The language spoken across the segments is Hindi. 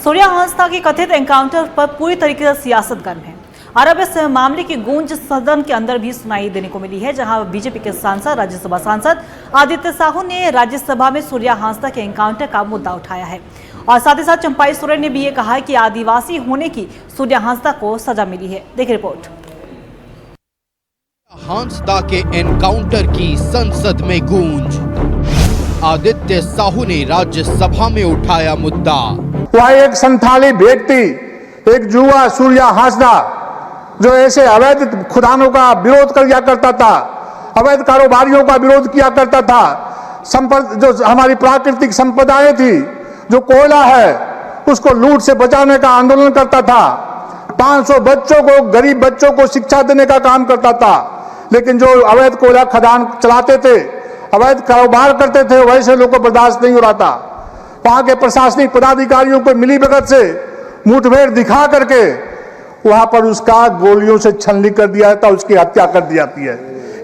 सूर्या हांसदा के कथित एनकाउंटर पर पूरी तरीके से सियासत गर्म है और अब इस मामले की गूंज सदन के अंदर भी सुनाई देने को मिली है, जहां बीजेपी के सांसद राज्यसभा सांसद आदित्य साहू ने राज्यसभा में सूर्या हांसदा के एनकाउंटर का मुद्दा उठाया है और साथ ही साथ चंपाई सोरेन ने भी ये कहा है कि आदिवासी होने की सूर्या हांसदा को सजा मिली है। देखिए रिपोर्ट। हांसदा के एनकाउंटर की संसद में गूंज, आदित्य साहू ने राज्यसभा में उठाया मुद्दा। वह एक संथाली व्यक्ति, एक युवा सूर्या हांसदा जो ऐसे अवैध खुदानों का विरोध किया करता था, अवैध कारोबारियों का विरोध किया करता था, जो हमारी प्राकृतिक संपदाएं थी, जो कोयला है उसको लूट से बचाने का आंदोलन करता था, 500 बच्चों को, गरीब बच्चों को शिक्षा देने का काम करता था। लेकिन जो अवैध कोयला खदान चलाते थे, अवैध कारोबार करते थे, वैसे लोगों को बर्दाश्त नहीं हो रहा था। वहां के प्रशासनिक पदाधिकारियों को मिलीभगत से मुठभेड़ दिखा करके वहां पर उसका गोलियों से छलनी कर दिया जाता, उसकी हत्या कर दी जाती है।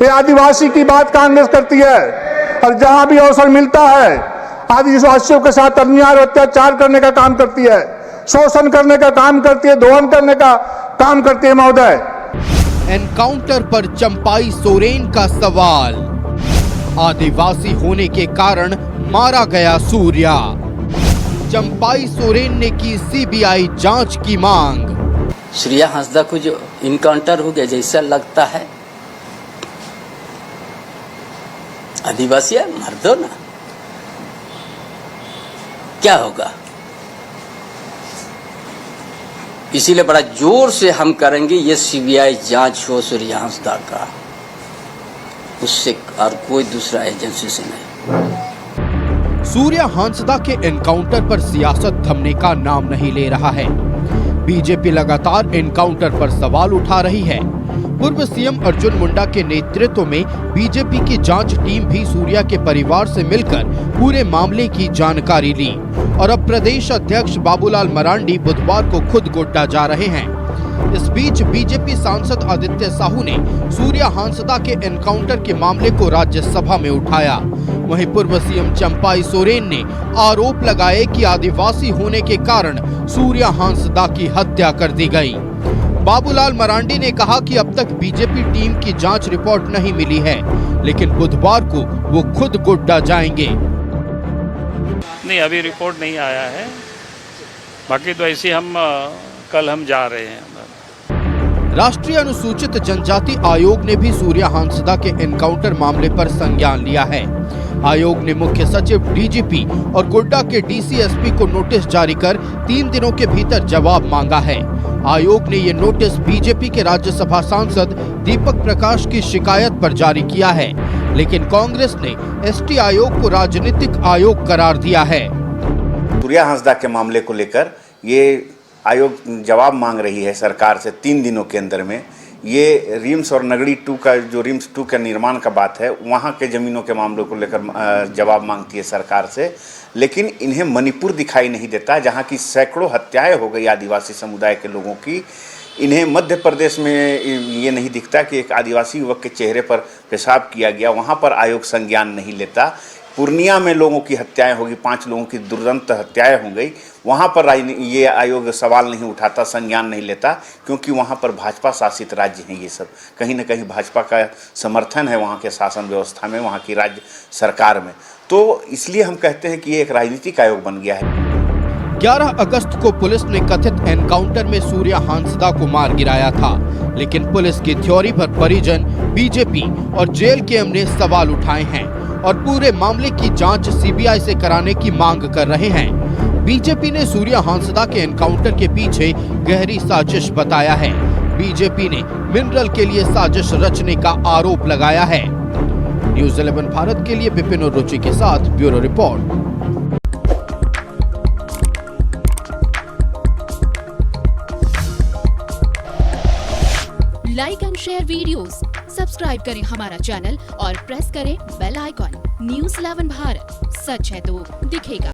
ये आदिवासी की बात कांग्रेस करती है और जहां भी अवसर मिलता है आदिवासियों के साथ अन्याय और अत्याचार करने का काम करती है, शोषण करने का काम करती है, दोहन करने का काम करती है। महोदय, एनकाउंटर पर चंपाई सोरेन का सवाल, आदिवासी होने के कारण मारा गया सूर्या। चंपाई सोरेन ने की सीबीआई जांच की मांग। सूर्या हांसदा को जो इनकाउंटर हो गया, जैसा लगता है आदिवासी है, मर दो ना, क्या होगा। इसीलिए बड़ा जोर से हम करेंगे ये सीबीआई जांच हो सूर्या हांसदा का, उससे और कोई दूसरा एजेंसी से नहीं। सूर्या हांसदा के एनकाउंटर पर सियासत थमने का नाम नहीं ले रहा है। बीजेपी लगातार एनकाउंटर पर सवाल उठा रही है। पूर्व सीएम अर्जुन मुंडा के नेतृत्व में बीजेपी की जांच टीम भी सूर्या के परिवार से मिलकर पूरे मामले की जानकारी ली और अब प्रदेश अध्यक्ष बाबूलाल मरांडी बुधवार को खुद गोड्डा जा रहे हैं। इस बीच बीजेपी सांसद आदित्य साहू ने सूर्या हांसदा के एनकाउंटर के मामले को राज्यसभा में उठाया। वहीं पूर्व सीएम चंपाई सोरेन ने आरोप लगाए कि आदिवासी होने के कारण सूर्या हांसदा की हत्या कर दी गई। बाबूलाल मरांडी ने कहा कि अब तक बीजेपी टीम की जांच रिपोर्ट नहीं मिली है, लेकिन बुधवार को वो खुद गोड्डा जाएंगे। नहीं, अभी रिपोर्ट नहीं आया है, बाकी तो ऐसे हम कल हम जा रहे हैं। राष्ट्रीय अनुसूचित जनजाति आयोग ने भी सूर्या हांसदा के एनकाउंटर मामले पर संज्ञान लिया है। आयोग ने मुख्य सचिव, डीजीपी और गोड्डा के डीसीएसपी को नोटिस जारी कर 3 दिनों के भीतर जवाब मांगा है। आयोग ने ये नोटिस बीजेपी के राज्यसभा सांसद दीपक प्रकाश की शिकायत पर जारी किया है, लेकिन कांग्रेस ने एसटी आयोग को राजनीतिक आयोग करार दिया है। सूर्या हांसदा के मामले को लेकर ये आयोग जवाब मांग रही है सरकार से 3 दिनों के अंदर में। ये रिम्स और नगड़ी 2 का जो रिम्स 2 का निर्माण का बात है, वहाँ के ज़मीनों के मामलों को लेकर जवाब मांगती है सरकार से। लेकिन इन्हें मणिपुर दिखाई नहीं देता, जहाँ की सैकड़ों हत्याएं हो गई आदिवासी समुदाय के लोगों की। इन्हें मध्य प्रदेश में ये नहीं दिखता कि एक आदिवासी युवक के चेहरे पर पेशाब किया गया, वहाँ पर आयोग संज्ञान नहीं लेता। पूर्णिया में लोगों की हत्याएं होगी, 5 लोगों की दुर्दांत हत्याएं हो गई, वहाँ पर ये आयोग सवाल नहीं उठाता, संज्ञान नहीं लेता, क्योंकि वहाँ पर भाजपा शासित राज्य हैं। ये सब कहीं न कहीं भाजपा का समर्थन है वहाँ के शासन व्यवस्था में, वहाँ की राज्य सरकार में। तो इसलिए हम कहते हैं कि ये एक राजनीतिक आयोग बन गया है। 11 अगस्त को पुलिस ने कथित एनकाउंटर में सूर्या हांसदा को मार गिराया था, लेकिन पुलिस की थ्योरी पर परिजन, बीजेपी और जेल के ने सवाल उठाए हैं और पूरे मामले की जांच सीबीआई से कराने की मांग कर रहे हैं। बीजेपी ने सूर्या हांसदा के एनकाउंटर के पीछे गहरी साजिश बताया है। बीजेपी ने मिनरल के लिए साजिश रचने का आरोप लगाया है। न्यूज़ 11 भारत के लिए विपिन और रुचि के साथ bureau report. Like and share videos, subscribe करें हमारा चैनल और प्रेस करें बेल आइकॉन। न्यूज़ 11 भारत, सच है तो दिखेगा।